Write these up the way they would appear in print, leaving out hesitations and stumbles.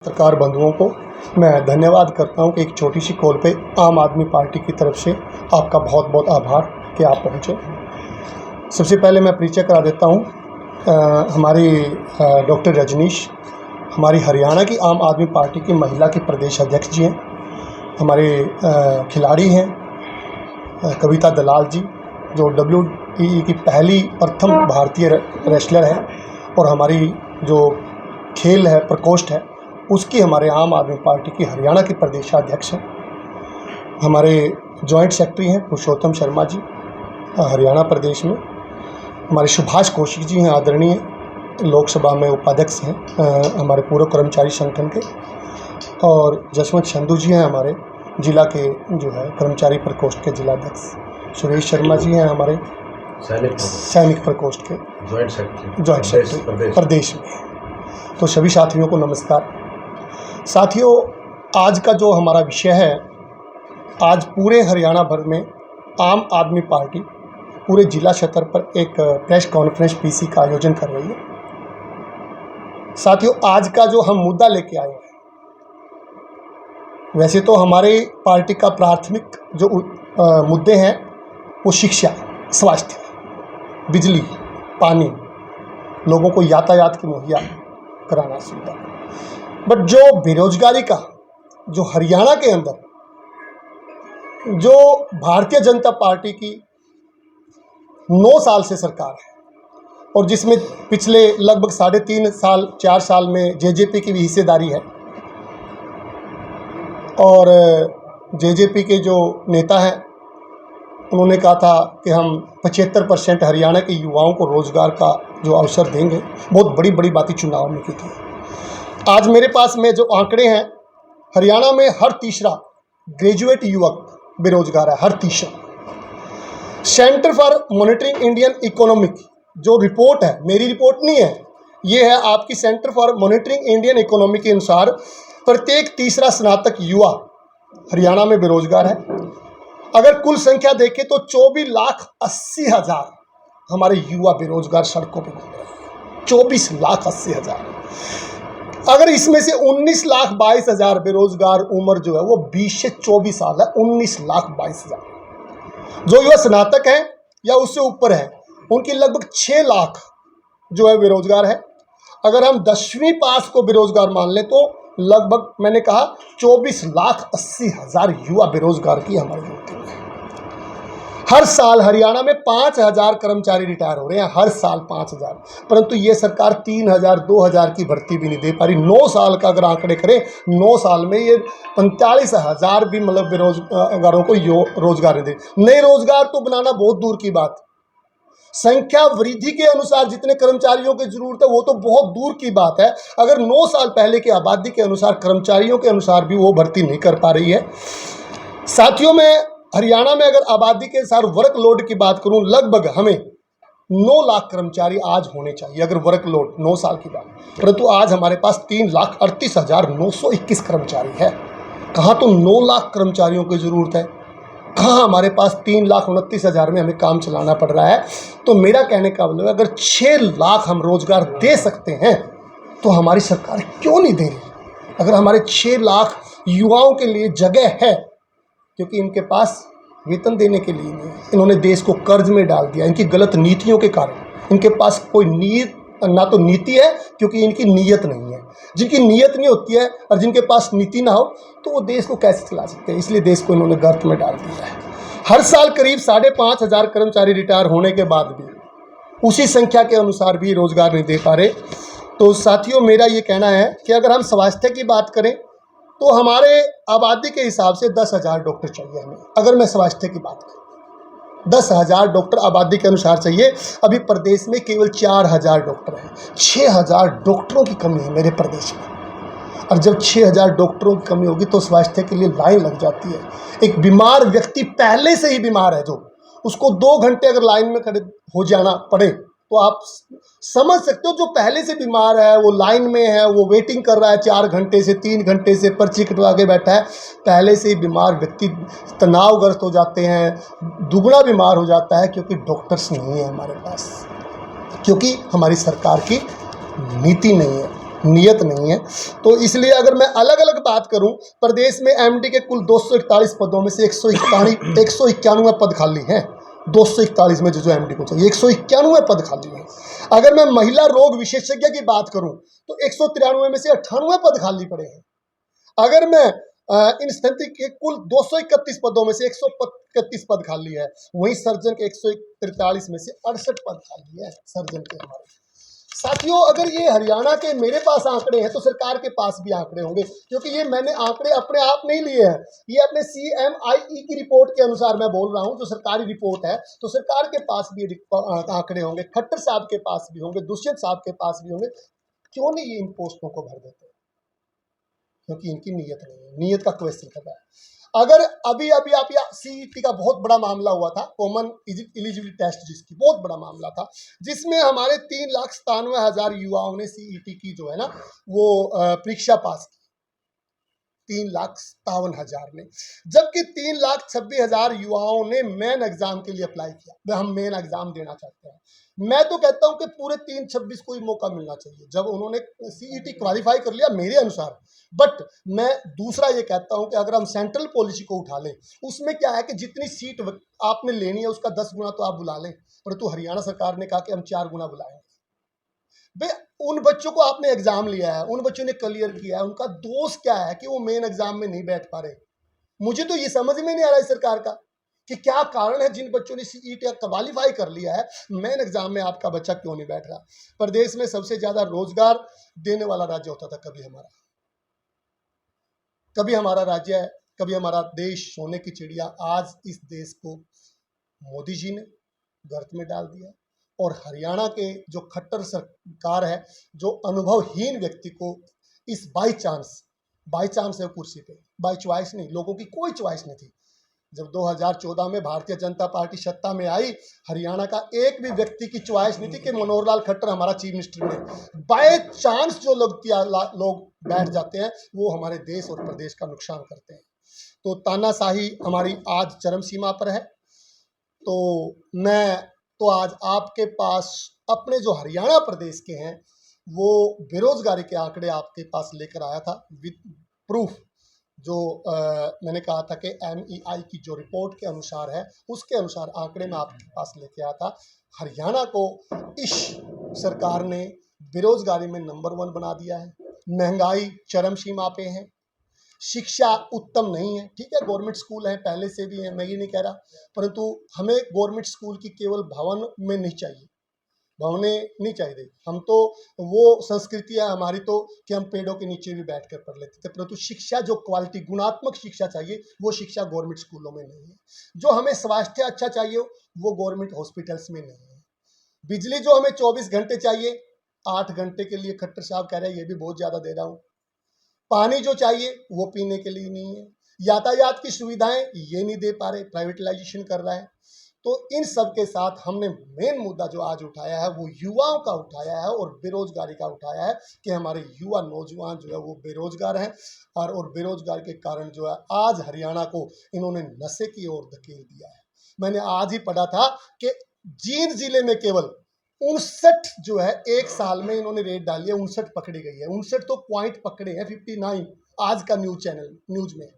पत्रकार बंधुओं को मैं धन्यवाद करता हूं कि एक छोटी सी कॉल पे आम आदमी पार्टी की तरफ से आपका बहुत बहुत आभार कि आप पहुंचे। सबसे पहले मैं परिचय करा देता हूं। हमारी डॉक्टर रजनीश हमारी हरियाणा की आम आदमी पार्टी की महिला की प्रदेश अध्यक्ष जी हैं। हमारे खिलाड़ी हैं कविता दलाल जी, जो WTE की पहली प्रथम भारतीय रेसलर है, और हमारी जो खेल है प्रकोष्ठ है उसकी हमारे आम आदमी पार्टी की हरियाणा के प्रदेशाध्यक्ष हैं। हमारे जॉइंट सेक्रेटरी हैं पुरुषोत्तम शर्मा जी हरियाणा प्रदेश में। हमारे सुभाष कौशिक जी हैं आदरणीय, लोकसभा में उपाध्यक्ष हैं हमारे पूर्व कर्मचारी संगठन के। और जसवंत संधू जी हैं हमारे जिला के जो है कर्मचारी प्रकोष्ठ के जिलाध्यक्ष। सुरेश शर्मा जी हैं हमारे सैनिक प्रकोष्ठ के जॉइंट सेक्रेटरी प्रदेश में। तो सभी साथियों को नमस्कार। साथियों, आज का जो हमारा विषय है, आज पूरे हरियाणा भर में आम आदमी पार्टी पूरे जिला स्तर पर एक प्रेस कॉन्फ्रेंस PC का आयोजन कर रही है। साथियों, आज का जो हम मुद्दा लेके आए हैं, वैसे तो हमारे पार्टी का प्राथमिक जो मुद्दे हैं वो शिक्षा, स्वास्थ्य, बिजली, पानी, लोगों को यातायात की मुहैया कराना सुविधा। बट जो बेरोजगारी का जो हरियाणा के अंदर जो भारतीय जनता पार्टी की 9 साल से सरकार है, और जिसमें पिछले लगभग 3.5 साल 4 साल में JJP की भी हिस्सेदारी है, और JJP के जो नेता हैं उन्होंने कहा था कि हम 75% हरियाणा के युवाओं को रोज़गार का जो अवसर देंगे। बहुत बड़ी बड़ी बातें चुनाव में की थी। आज मेरे पास में जो आंकड़े हैं, हरियाणा में हर तीसरा ग्रेजुएट युवक बेरोजगार है, हर तीसरा। Centre for monitoring Indian economic जो रिपोर्ट है, मेरी रिपोर्ट नहीं है, ये है आपकी centre for monitoring Indian economy के अनुसार प्रत्येक तीसरा स्नातक युवा हरियाणा में बेरोजगार है। अगर कुल संख्या देखें तो 24,80,000 हमारे युवा बेरोजगार सड़कों पर घूम रहे हैं। 24,80,000। अगर इसमें से 19,22,000 बेरोजगार उम्र जो है वो 20 से 24 साल है। 19,22,000 जो युवा स्नातक हैं या उससे ऊपर है, उनकी लगभग 6 लाख जो है बेरोजगार है। अगर हम 10वीं पास को बेरोजगार मान लें तो लगभग मैंने कहा 24,80,000 युवा बेरोजगार की हमारी गिनती है। हर साल हरियाणा में 5,000 कर्मचारी रिटायर हो रहे हैं, हर साल 5,000, परंतु ये सरकार 3,000 2,000 की भर्ती भी नहीं दे पा रही। 9 साल का अगर आंकड़े करें, 9 साल में ये 45,000 भी मतलब बेरोजगारों को रोजगार नहीं दे। नए रोजगार तो बनाना बहुत दूर की बात, संख्या वृद्धि के अनुसार जितने कर्मचारियों की जरूरत है वो तो बहुत दूर की बात है। अगर 9 साल पहले की आबादी के अनुसार, कर्मचारियों के अनुसार भी वो भर्ती नहीं कर पा रही है। साथियों, में हरियाणा में अगर आबादी के अनुसार वर्कलोड की बात करूं, लगभग हमें 9 लाख कर्मचारी आज होने चाहिए अगर वर्कलोड 9 साल की बात, परंतु आज हमारे पास 3,38,921 कर्मचारी है। कहाँ तो 9 लाख कर्मचारियों की ज़रूरत है, कहाँ हमारे पास 3,29,000 में हमें काम चलाना पड़ रहा है। तो मेरा कहने का मतलब, अगर 6 लाख हम रोजगार दे सकते हैं तो हमारी सरकार क्यों नहीं दे रही? अगर हमारे 6 लाख युवाओं के लिए जगह है, क्योंकि इनके पास वेतन देने के लिए नहीं है, इन्होंने देश को कर्ज में डाल दिया इनकी गलत नीतियों के कारण। इनके पास कोई ना तो नीति है, क्योंकि इनकी नीयत नहीं है। जिनकी नीयत नहीं होती है और जिनके पास नीति ना हो तो वो देश को कैसे चला सकते हैं? इसलिए देश को इन्होंने गर्त में डाल दिया है। हर साल करीब 5,500 कर्मचारी रिटायर होने के बाद भी उसी संख्या के अनुसार भी रोजगार नहीं दे पा रहे। तो साथियों, मेरा ये कहना है कि अगर हम स्वास्थ्य की बात करें तो हमारे आबादी के हिसाब से 10,000 डॉक्टर चाहिए हमें। अगर मैं स्वास्थ्य की बात करूँ, 10,000 डॉक्टर आबादी के अनुसार चाहिए। अभी प्रदेश में केवल 4,000 डॉक्टर हैं। 6,000 डॉक्टरों की कमी है मेरे प्रदेश में, और जब 6,000 डॉक्टरों की कमी होगी तो स्वास्थ्य के लिए लाइन लग जाती है। एक बीमार व्यक्ति पहले से ही बीमार है, जो उसको 2 घंटे अगर लाइन में खड़े हो जाना पड़े तो आप समझ सकते हो, जो पहले से बीमार है, वो लाइन में है, वो वेटिंग कर रहा है 4 घंटे से 3 घंटे से, पर्ची कटवा के बैठा है। पहले से ही बीमार व्यक्ति तनावग्रस्त हो जाते हैं, दुगना बीमार हो जाता है, क्योंकि डॉक्टर्स नहीं है हमारे पास, क्योंकि हमारी सरकार की नीति नहीं है। नियत नहीं है। तो इसलिए अगर मैं अलग अलग बात करूं, प्रदेश में एमडी के कुल 241 पदों में से 191 पद खाली हैं। 241 में जो एमडी को चाहिए 191 पद खाली हैं। अगर मैं महिला रोग विशेषज्ञ की बात करूं तो 193 में से 98 पद खाली पड़े हैं। अगर मैं इन स्थिति के कुल 231 पदों में से 131 पद खाली है, वहीं सर्जन के 143 में से 68 पद खाली है सर्जन के हमारे। साथियों, अगर ये हरियाणा के मेरे पास आंकड़े हैं तो सरकार के पास भी आंकड़े होंगे, क्योंकि ये मैंने आंकड़े अपने आप नहीं लिए हैं, ये अपने CMIE की रिपोर्ट के अनुसार मैं बोल रहा हूं, जो सरकारी रिपोर्ट है। तो सरकार के पास भी आंकड़े होंगे, खट्टर साहब के पास भी होंगे, दुष्यंत साहब के पास भी होंगे। क्यों नहीं ये इन पोस्टों को भर देते? क्योंकि इनकी नीयत नहीं है, नीयत का क्वेश्चन कर रहा है। अगर अभी अभी आप CET का बहुत बड़ा मामला हुआ था, कॉमन एलिजिबिलिटी टेस्ट, जिसकी बहुत बड़ा मामला था, जिसमें हमारे 3,97,000 युवाओं ने CET की जो है ना वो परीक्षा पास की, 3,57,000 ने, जबकि 3,26,000 युवाओं ने मेन एग्जाम के लिए अप्लाई किया। हम मेन एग्जाम देना चाहते हैं। मैं तो कहता हूं कि पूरे 326 को ही मौका मिलना चाहिए जब उन्होंने CET क्वालिफाई कर लिया मेरे अनुसार। बट मैं दूसरा ये कहता हूं कि अगर हम सेंट्रल पॉलिसी को उठा लें, उसमें क्या है कि जितनी सीट आपने लेनी है उसका 10 गुना तो आप बुला लें, परंतु हरियाणा सरकार ने कहा कि हम 4 गुना बुलाएंगे। भाई, उन बच्चों को आपने एग्जाम लिया है, उन बच्चों ने क्लियर किया है, उनका दोष क्या है कि वो मेन एग्जाम में नहीं बैठ पा रहे? मुझे तो ये समझ में नहीं आ रहा है सरकार का कि क्या कारण है, जिन बच्चों ने CET क्वालिफाई कर लिया है, मेन एग्जाम में आपका बच्चा क्यों नहीं बैठ रहा? प्रदेश में सबसे ज्यादा रोजगार देने वाला राज्य होता था कभी हमारा राज्य है, कभी हमारा देश सोने की चिड़िया। आज इस देश को मोदी जी ने गर्त में डाल दिया, और हरियाणा के जो खट्टर सरकार है, जो अनुभवहीन व्यक्ति को इस बाई चांस है कुर्सी पे, बाई चॉइस नहीं, लोगों की कोई चॉइस नहीं थी। जब 2014 में भारतीय जनता पार्टी सत्ता में आई, हरियाणा का एक भी व्यक्ति की चॉइस नहीं थी कि मनोहर लाल खट्टर हमारा चीफ मिनिस्टर बने। बाय चांस जो लोग बैठ जाते हैं, वो हमारे देश और प्रदेश का नुकसान करते हैं। तो तानाशाही हमारी आज चरम सीमा पर है। तो मैं तो आज आपके पास अपने जो हरियाणा प्रदेश के हैं वो बेरोजगारी के आंकड़े आपके पास लेकर आया था विद प्रूफ। जो मैंने कहा था कि MEI की जो रिपोर्ट के अनुसार है, उसके अनुसार आंकड़े में आपके पास लेके आया था। हरियाणा को इस सरकार ने बेरोजगारी में नंबर 1 बना दिया है। महंगाई चरम सीमा पे है। शिक्षा उत्तम नहीं है। ठीक है, गवर्नमेंट स्कूल है, पहले से भी है, मैं ये नहीं कह रहा, परंतु हमें गवर्नमेंट स्कूल की केवल भवन में नहीं चाहिए, भवनें नहीं चाहिए। हम तो वो संस्कृति है हमारी तो कि हम पेड़ों के नीचे भी बैठकर पढ़ लेते थे, परंतु शिक्षा जो क्वालिटी गुणात्मक शिक्षा चाहिए वो शिक्षा गवर्नमेंट स्कूलों में नहीं है। जो हमें स्वास्थ्य अच्छा चाहिए वो गवर्नमेंट हॉस्पिटल्स में नहीं है। बिजली जो हमें 24 घंटे चाहिए, 8 घंटे के लिए खट्टर साहब कह रहे हैं ये भी बहुत ज़्यादा दे रहा हूँ। पानी जो चाहिए वो पीने के लिए नहीं है। यातायात की सुविधाएं ये नहीं दे पा रहे, प्राइवेटाइजेशन कर रहा है। तो इन सब के साथ हमने मेन मुद्दा जो आज उठाया है वो युवाओं का उठाया है और बेरोजगारी का उठाया है कि हमारे युवा नौजवान जो है वो बेरोजगार हैं, और बेरोजगार के कारण जो है आज हरियाणा को इन्होंने नशे की ओर धकेल दिया है। मैंने आज ही पढ़ा था कि जींद जिले में केवल 59 जो है एक साल में इन्होंने रेड डाली है, 59 पकड़ी गई है। 59 तो पॉइंट पकड़े हैं, 59 आज का न्यूज में।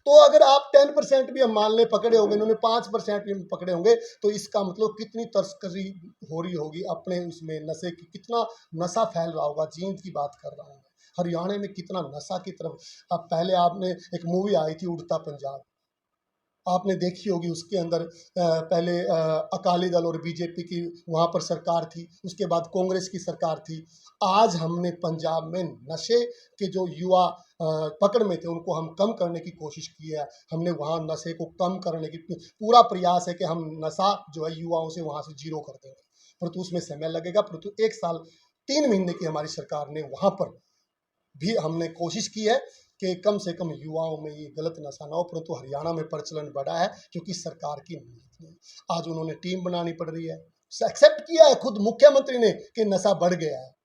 तो अगर आप 10% भी हम मान ले पकड़े होंगे, इन्होंने 5% भी पकड़े होंगे, तो इसका मतलब कितनी तस्करी हो रही होगी अपने उसमें, नशे की कितना नशा फैल रहा होगा। जींद की बात कर रहा हूँ, हरियाणा में कितना नशा की तरफ। अब पहले आपने एक मूवी आई थी उड़ता पंजाब, आपने देखी होगी, उसके अंदर पहले अकाली दल और बीजेपी की वहाँ पर सरकार थी, उसके बाद कांग्रेस की सरकार थी। आज हमने पंजाब में नशे के जो युवा पकड़ में थे उनको हम कम करने की कोशिश की है। हमने वहाँ नशे को कम करने की पूरा प्रयास है कि हम नशा जो है युवाओं से वहाँ से जीरो कर देंगे, परंतु उसमें समय लगेगा। परंतु 1 साल 3 महीने की हमारी सरकार ने वहाँ पर भी हमने कोशिश की है कि कम से कम युवाओं में ये गलत नशा ना हो, परंतु हरियाणा में प्रचलन बढ़ा है क्योंकि सरकार की नीति नहीं। आज उन्होंने टीम बनानी पड़ रही है, एक्सेप्ट किया है खुद मुख्यमंत्री ने कि नशा बढ़ गया है।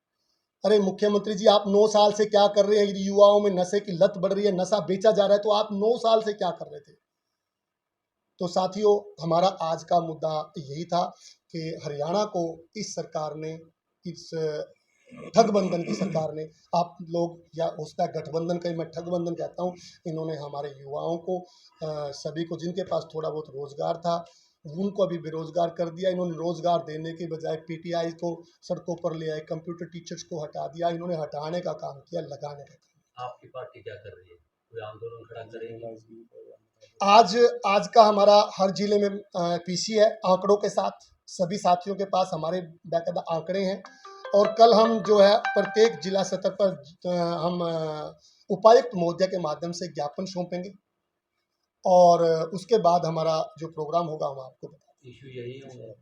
अरे मुख्यमंत्री जी, आप 9 साल से क्या कर रहे हैं? यदि युवाओं में नशे की लत बढ़ रही है, नशा बेचा जा रहा है, तो आप 9 साल से क्या कर रहे थे? तो साथियों, हमारा आज का मुद्दा यही था कि हरियाणा को इस सरकार ने इस ठगबंधन की सरकार ने, आप लोग या उसका गठबंधन कहीं, मैं ठगबंधन कहता हूँ, इन्होंने हमारे युवाओं को सभी को जिनके पास थोड़ा बहुत रोजगार था उनको अभी बेरोजगार कर दिया। इन्होंने रोजगार देने के बजाय पीटीआई को सड़कों पर ले आए, कंप्यूटर टीचर्स को हटा दिया, इन्होंने हटाने का काम किया, लगाने का काम। आपकी पार्टी क्या कर रही है? कोई आंदोलन खड़ा करेगी? आज आज का हमारा हर जिले में पीसी है आंकड़ों के साथ, सभी साथियों के पास हमारे बाकायदा आंकड़े हैं और कल हम जो है प्रत्येक जिला स्तर पर हम उपायुक्त महोदय के माध्यम से ज्ञापन सौंपेंगे और उसके बाद हमारा जो प्रोग्राम होगा हम आपको बताएंगे। इशू यही होंगे?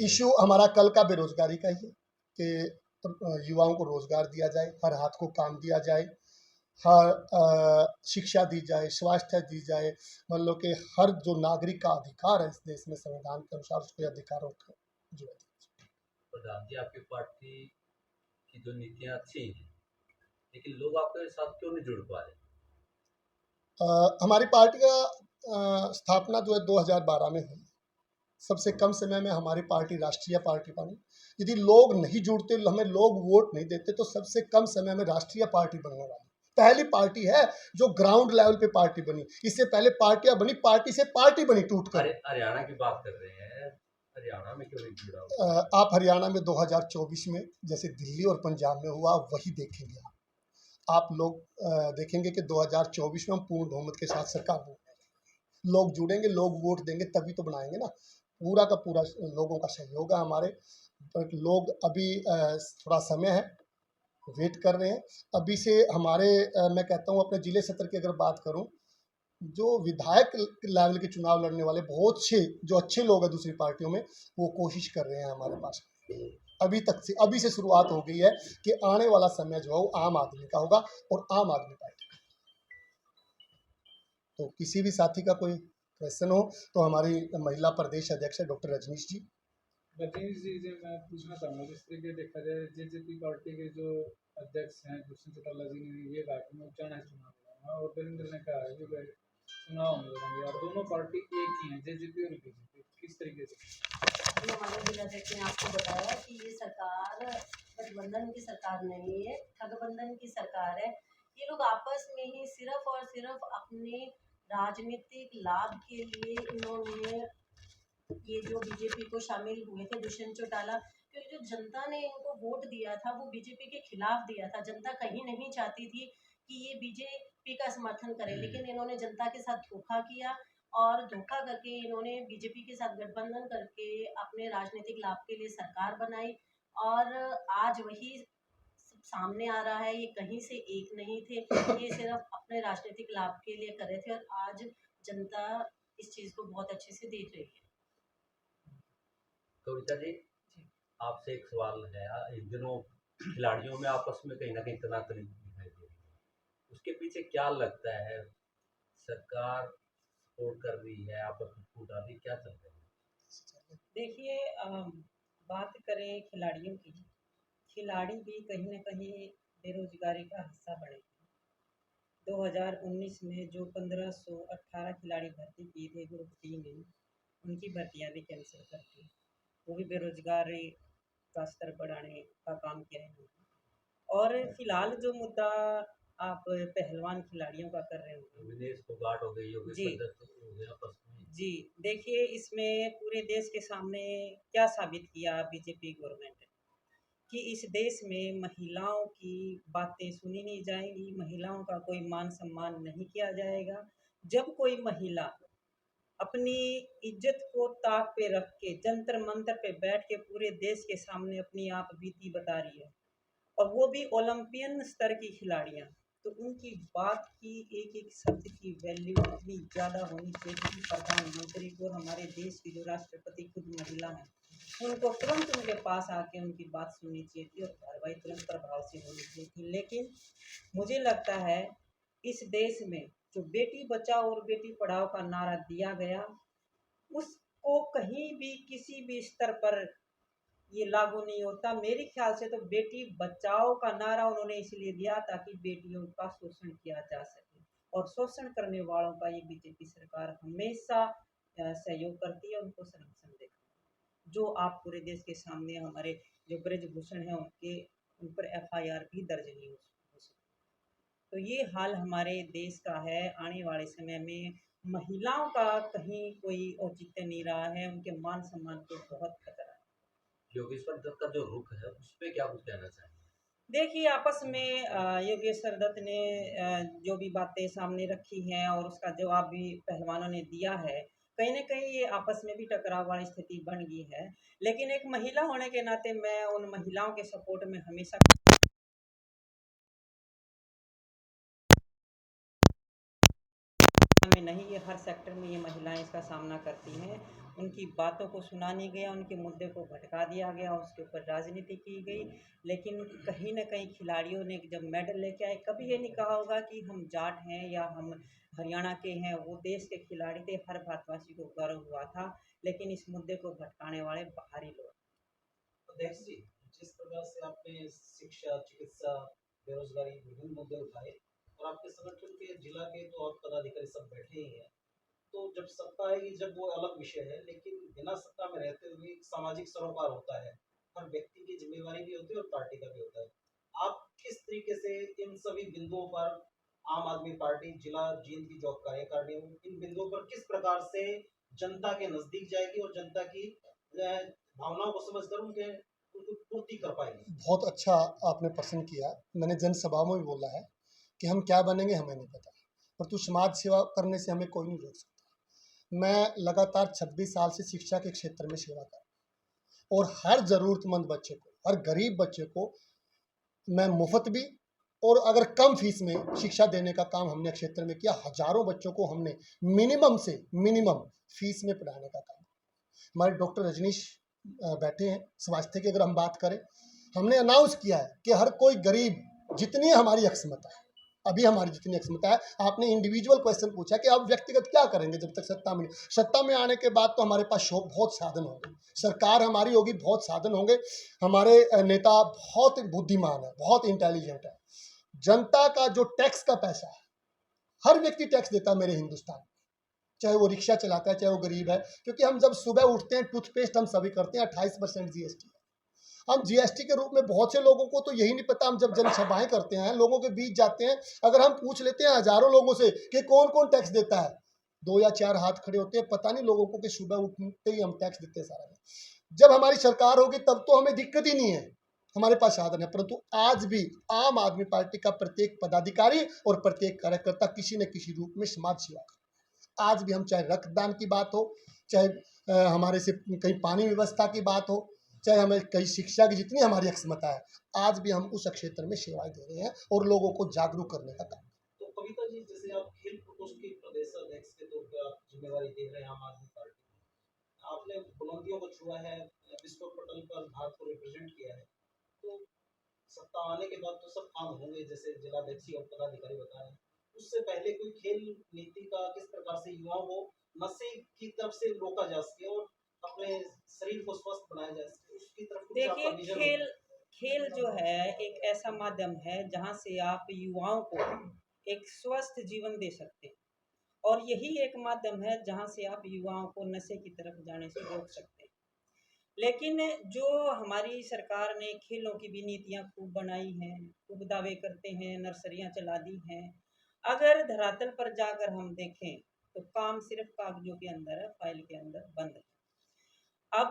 इशू हमारा कल का बेरोजगारी का ही है कि युवाओं को रोजगार दिया जाए, हर हाथ को काम दिया जाए, हर शिक्षा दी जाए, स्वास्थ्य दी जाए, मान लो कि हर जो नागरिक का अधिकार है इस देश में संविधान के अनुसार उसके अधिकारों को जो है। प्रधान जी, आपकी पार्टी की जो नीतियां अच्छी हैं, लेकिन लोग आपके साथ क्यों नहीं जुड़ पा रहे? हमारी पार्टी का स्थापना जो है 2012 में हुई। सबसे कम समय में हमारी पार्टी राष्ट्रीय पार्टी बनी। यदि लोग नहीं जुड़ते, हमें लोग वोट नहीं देते, तो सबसे कम समय में राष्ट्रीय पार्टी बनने वाली पहली पार्टी है जो ग्राउंड लेवल पे पार्टी बनी। इससे पहले पार्टियां बनी, पार्टी से पार्टी बनी टूट कर। हरियाणा की बात कर रहे हैं, हरियाणा में क्यों नहीं जुड़ा? आप हरियाणा में 2024 में जैसे दिल्ली और पंजाब में हुआ वही देखेंगे। आप लोग देखेंगे कि 2024 में हम पूर्ण बहुमत के साथ सरकार बनाएंगे। लोग जुड़ेंगे, लोग वोट देंगे तभी तो बनाएंगे ना। पूरा का पूरा लोगों का सहयोग है हमारे, बट लोग अभी थोड़ा समय है, वेट कर रहे हैं। अभी से हमारे मैं कहता हूँ अपने जिले सत्र की अगर बात करूँ, जो विधायक लेवल के चुनाव लड़ने वाले बहुत से जो अच्छे लोग हैं दूसरी पार्टियों में, वो कोशिश कर रहे हैं हमारे पास। अभी से शुरुआत हो गई है कि आने वाला समय जो है वो आम आदमी का होगा और आम आदमी पार्टी का। तो किसी भी साथी का कोई क्वेश्चन हो तो हमारी महिला प्रदेश अध्यक्ष है डॉक्टर रजनीश जी। रजनीश जी से मैं पूछना चाहूँगा, जिस तरीके देखा जाए जेजेपी पार्टी के जो अध्यक्ष हैं दुष्यंत चौटाला जी ने ये कहा कि मैं उपचुनाव चुनाव लड़ूंगा और वीरेंद्र ने कहा है कि वह चुनाव में लड़ेंगे और दोनों पार्टी एक ही है, जेजेपी और बीजेपी। किस तरीके से? हमारे जिलाध्यक्ष ने आपको बताया कि ये सरकार गठबंधन की सरकार नहीं है, ठगबंधन की सरकार है। ये लोग आपस में ही सिर्फ और सिर्फ अपने राजनीतिक लाभ के लिए इन्होंने ये जो बीजेपी को शामिल हुए थे दुष्यंत चौटाला, क्योंकि जो जनता ने इनको वोट दिया था वो बीजेपी के खिलाफ दिया था। जनता कहीं नहीं चाहती थी कि ये बीजेपी का समर्थन करे, लेकिन इन्होंने जनता के साथ धोखा किया और धोखा करके इन्होंने बीजेपी के साथ गठबंधन करके अपने राजनीतिक लाभ के लिए सरकार बनाई और आज वही सामने आ रहा है। ये कहीं से एक नहीं थे, ये सिर्फ अपने राजनीतिक लाभ के लिए कर रहे थे और आज जनता इस चीज को बहुत अच्छे से देख रही है। कविता जी, आपसे एक सवाल है। इन दिनों खिलाड़ियों में आपस में कहीं ना कहीं तनातनी दिखाई दे रही है, उसके पीछे क्या लगता है? सरकार सपोर्ट कर रही है, आपस में फूट आ रही, क्या चल रहा है? देखिए, बात करें खिलाड़ियों की, खिलाड़ी भी कहीं न कहीं बेरोजगारी का हिस्सा बने हैं। 2019 में जो 1518 खिलाड़ी भर्ती किए थे ग्रुप डी में, उनकी भर्तियां भी कैंसिल कर दी। वो भी बेरोजगारी का स्तर बढ़ाने का काम किया है इन्होंने। और फिलहाल जो मुद्दा आप पहलवान खिलाड़ियों का कर रहे हो, विनेश फोगाट हो गई, योगेश जी दत्त हो गया आपस में। जी, देखिए इसमें पूरे देश के सामने क्या साबित किया बीजेपी गवर्नमेंट ने कि इस देश में महिलाओं की बातें सुनी नहीं जाएंगी, महिलाओं का कोई मान सम्मान नहीं किया जाएगा। जब कोई महिला अपनी इज्जत को ताक पे रख के जंतर मंतर पे बैठ के पूरे देश के सामने अपनी आप बीती बता रही है और वो भी ओलंपियन स्तर की खिलाड़ियां, तो उनकी बात की एक एक शब्द की वैल्यू इतनी ज़्यादा होनी चाहिए कि प्रधानमंत्री को और हमारे देश की जो राष्ट्रपति खुद महिला हैं उनको तुरंत उनके पास आके उनकी बात सुननी चाहिए थी और कार्रवाई तुरंत प्रभाव से होनी चाहिए थी। लेकिन मुझे लगता है इस देश में जो बेटी बचाओ और बेटी पढ़ाओ का नारा दिया गया, उसको कहीं भी किसी भी स्तर पर ये लागू नहीं होता। मेरे ख्याल से तो बेटी बचाओ का नारा उन्होंने इसलिए दिया ताकि बेटियों का शोषण किया जा सके और शोषण करने वालों का ये बीजेपी सरकार हमेशा सहयोग करती है, उनको संरक्षण देती है। जो आप पूरे देश के सामने हमारे जो ब्रजभूषण है उनके उन पर FIR भी दर्ज नहीं हो सकती। तो ये हाल हमारे देश का है। आने वाले समय में महिलाओं का कहीं कोई औचित्य नहीं रहा है, उनके मान सम्मान को बहुत खतरा है। योगेश्वर दत्त का जो रुख है उस पे क्या कुछ कहना चाहेंगे? देखिए, आपस में योगेश्वर दत्त ने जो भी बातें सामने रखी हैं और उसका जवाब भी पहलवानों ने दिया है, कहीं न कहीं ये आपस में भी टकराव वाली स्थिति बन गई है। लेकिन एक महिला होने के नाते मैं उन महिलाओं के सपोर्ट में हमेशा में नहीं, ये हर सेक्टर में ये महिलाएं इसका सामना करती हैं। उनकी बातों को सुना नहीं गया, उनके मुद्दे को भटका दिया गया, उसके ऊपर राजनीति की गई। लेकिन कहीं न कहीं खिलाड़ियों ने जब मेडल लेके आए, कभी ये नहीं कहा होगा कि हम जाट हैं या हम हरियाणा के हैं, वो देश के खिलाड़ी थे, हर भारतवासी को गर्व हुआ था। लेकिन इस मुद्दे को भटकाने वाले बाहरी लोग। अध्यक्ष जी, जिस प्रकार से आपने शिक्षा, चिकित्सा, बेरोजगारी विभिन्न मुद्दे उठाए और आपके संगठन के जिला के तो आप पदाधिकारी सब बैठे ही हैं, तो जब सत्ता आएगी जब वो अलग विषय है, लेकिन बिना सत्ता में रहते हुए एक सामाजिक सरोकार होता है, हर व्यक्ति की जिम्मेवारी भी होती है और पार्टी का भी होता है। आप किस तरीके से इन सभी बिंदुओं पर आम आदमी पार्टी जिला जींद की जो कार्यकारिणी इन बिंदुओं पर किस प्रकार से जनता के नजदीक जाएगी और जनता की भावनाओं को समझकर उनके पूर्ति कर पाएगी? बहुत अच्छा आपने प्रश्न किया। मैंने जनसभा में भी बोला है कि हम क्या बनेंगे हमें नहीं पता, परंतु समाज सेवा करने से हमें कोई नहीं रोक सकता। मैं लगातार 26 साल से शिक्षा के क्षेत्र में सेवा कर रहा हूँ और हर ज़रूरतमंद बच्चे को, हर गरीब बच्चे को मैं मुफ्त भी और अगर कम फीस में शिक्षा देने का काम हमने क्षेत्र में किया। हजारों बच्चों को हमने मिनिमम से मिनिमम फीस में पढ़ाने का काम। हमारे डॉक्टर रजनीश बैठे हैं स्वास्थ्य की, अगर हम बात करें, हमने अनाउंस किया है कि हर कोई गरीब, जितनी हमारी अक्षमता है, अभी हमारी जितनी अक्षमता है, आपने इंडिविजुअल क्वेश्चन पूछा कि आप व्यक्तिगत क्या करेंगे जब तक सत्ता में आने के बाद तो हमारे पास बहुत साधन होंगे, सरकार हमारी होगी, बहुत साधन होंगे। हमारे नेता बहुत बुद्धिमान है, बहुत इंटेलिजेंट है। जनता का जो टैक्स का पैसा है, हर व्यक्ति टैक्स देता है मेरे हिंदुस्तान में, चाहे वो रिक्शा चलाता है, चाहे वो गरीब है। क्योंकि हम जब सुबह उठते हैं, टूथपेस्ट हम सभी करते हैं, 28% GST है। हम GST के रूप में बहुत से लोगों को तो यही नहीं पता। हम जब जनसभाएं करते हैं, लोगों के बीच जाते हैं, अगर हम पूछ लेते हैं हजारों लोगों से कि कौन कौन टैक्स देता है, 2 या 4 हाथ खड़े होते हैं। पता नहीं लोगों को कि सुबह उठते ही हम टैक्स देते हैं सारा। जब हमारी सरकार होगी तब तो हमें दिक्कत ही नहीं है, हमारे पास साधन है। परंतु आज भी आम आदमी पार्टी का प्रत्येक पदाधिकारी और प्रत्येक कार्यकर्ता किसी न किसी रूप में समाज सेवा कर। आज भी हम, चाहे रक्तदान की बात हो, चाहे हमारे से कहीं पानी व्यवस्था की बात हो, चाहे हमें कहीं शिक्षा की, जितनी हमारी अक्षमता है, आज भी हम उस क्षेत्र में सेवाएं दे रहे हैं और लोगों को जागरूक करने का काम। तो कविता जी, जैसे आप खेल प्रकोष्ठ के प्रदेश अध्यक्ष के तौर पर आप जिम्मेवारी दे रहे हैं आम आदमी पार्टी, आपने बुलंदियों को छुआ है, विश्व पटल पर भारत को रिप्रेजेंट किया है, तो सत्ता आने के बाद तो सब काम होंगे जैसे जिलाध्यक्ष और पदाधिकारी बता रहे हैं। उससे पहले कोई खेल नीति का किस प्रकार से युवाओं को नशे की तरफ से रोका जा सके और अपने शरीर को स्वस्थ बनाया जा सके, उसकी तरफ कुछ आपका देखिए, विजन हो? खेल जो है एक ऐसा माध्यम है जहाँ से आप युवाओं को एक स्वस्थ जीवन दे सकते हैं, और यही एक माध्यम है जहाँ से आप युवाओं को नशे की तरफ जाने से रोक सकते हैं। लेकिन जो हमारी सरकार ने खेलों की भी नीतियाँ खूब बनाई हैं, खूब दावे करते हैं, नर्सरियाँ चला दी हैं, अगर धरातल पर जाकर हम देखें तो काम सिर्फ कागजों के अंदर है, फाइल के अंदर बंद है। अब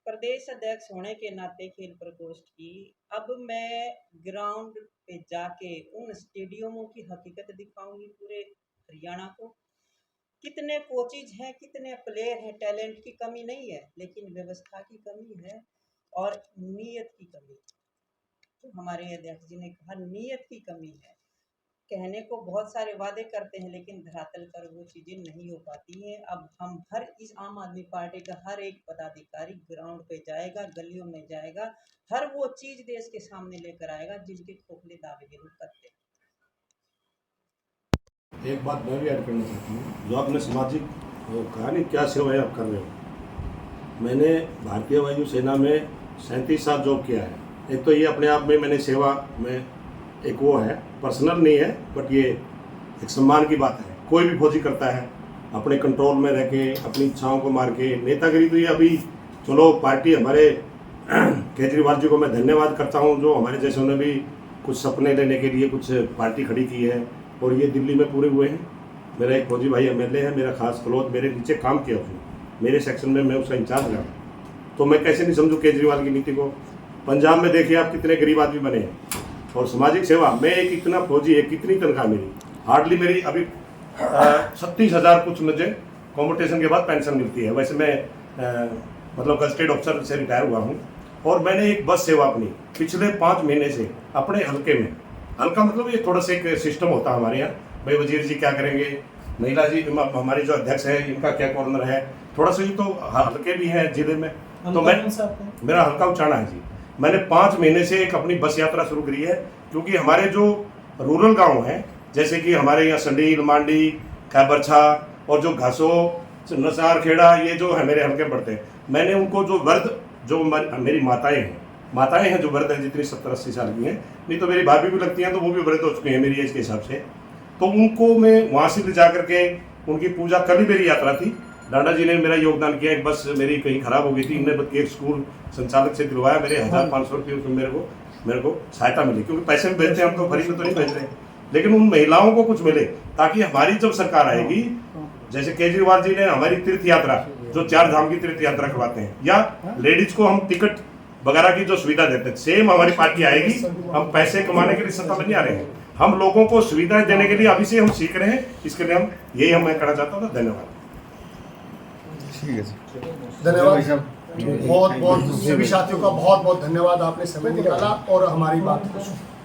प्रदेश अध्यक्ष होने के नाते खेल प्रकोष्ठ की, अब मैं ग्राउंड पे जाके उन स्टेडियमों की हकीकत दिखाऊंगी पूरे हरियाणा को। कितने कोचिज हैं, कितने प्लेयर हैं, टैलेंट की कमी नहीं है, लेकिन व्यवस्था की कमी है और नीयत की कमी है। तो हमारे अध्यक्ष जी ने कहा नीयत की कमी है। कहने को बहुत सारे वादे करते हैं, लेकिन धरातल पर वो चीज़ें नहीं हो पाती हैं। अब हम इस आम आदमी पार्टी का हर एक पदाधिकारी ग्राउंड पे जाएगा, गलियों में जाएगा, हर वो चीज़ देश के सामने लेकर आएगा जिनके खोखले दावे जरूर करते हैं। एक बात मैं भी ऐड करना चाहती हूँ, जो आपने सामाजिक कहा नहीं, क्या सेवाएं आप कर रहे हो। मैंने भारतीय वायु सेना में 37 साल जॉब किया है। एक तो ये अपने आप में मैंने सेवा में एक वो है, पर्सनल नहीं है, बट ये एक सम्मान की बात है। कोई भी फौजी करता है अपने कंट्रोल में रह के, अपनी इच्छाओं को मार के। नेतागिरी तो ये अभी चलो पार्टी हमारे केजरीवाल जी को मैं धन्यवाद करता हूँ, जो हमारे जैसे उन्हें भी कुछ सपने लेने के लिए कुछ पार्टी खड़ी की है और ये दिल्ली में पूरे हुए हैं। मेरा एक फौजी भाई एमएलए है, मेरा खास क्लोथ, मेरे नीचे काम किया उसने, मेरे सेक्शन में मैं उसका इंचार्ज रहा, तो मैं कैसे नहीं समझूँ केजरीवाल की नीति को। पंजाब में देखिए आप कितने गरीब आदमी बने हैं, और सामाजिक सेवा, मैं एक इतना फौजी है, कितनी तनख्वाह मेरी, हार्डली मेरी अभी 37,000 कुछ मुझे कॉम्पिटिशन के बाद पेंशन मिलती है। वैसे मैं मतलब गजटेड ऑफिसर से रिटायर हुआ हूँ, और मैंने एक बस सेवा अपनी पिछले 5 महीने से अपने हल्के में, हल्का मतलब ये थोड़ा सा एक सिस्टम होता है हमारे यहाँ, भाई वजीर जी क्या करेंगे, महिला जी हमारी जो अध्यक्ष है इनका क्या कॉर्नर है, थोड़ा सा ये तो हल्के भी हैं जिले में, तो मैं मेरा हल्का उचाना है जी। मैंने 5 महीने से एक अपनी बस यात्रा शुरू करी है, क्योंकि हमारे जो रूरल गांव हैं, जैसे कि हमारे यहाँ संडील, मांडी, खैबरछा और जो घासो, नसार खेड़ा, ये जो है मेरे हल्के पड़ते हैं, मैंने उनको जो वर्द, जो मेरी माताएं हैं जो वृद्ध हैं, जितनी 70-80 साल की हैं, नहीं तो मेरी भाभी भी लगती हैं तो वो भी वृद्ध हो चुकी हैं मेरी एज के हिसाब से, तो उनको मैं वहाँ से ले जा करके उनकी पूजा, कल ही मेरी यात्रा थी, डांडा जी ने मेरा योगदान किया। एक बस मेरी कहीं खराब हो गई थी, इन्हें एक स्कूल संचालक से दिलवाया, मेरे 1,500 रुपये उसमें मेरे को सहायता मिली, क्योंकि पैसे में भेजते हैं हम तो, फ्री में तो नहीं भेज रहे, लेकिन उन महिलाओं को कुछ मिले, ताकि हमारी जब सरकार आएगी, जैसे केजरीवाल जी ने हमारी तीर्थ यात्रा, जो 4 धाम की तीर्थ यात्रा करवाते हैं, या लेडीज को हम टिकट वगैरह की जो सुविधा देते हैं, सेम हमारी पार्टी आएगी। हम पैसे कमाने के लिए सत्ता में नहीं आ रहे हैं, हम लोगों को सुविधाएं देने के लिए अभी से हम सीख रहे हैं, इसके लिए मैं कहना चाहता हूँ। धन्यवाद। ठीक है, धन्यवाद, बहुत बहुत सभी साथियों का बहुत बहुत धन्यवाद, आपने समय निकाला और हमारी बात को सुना।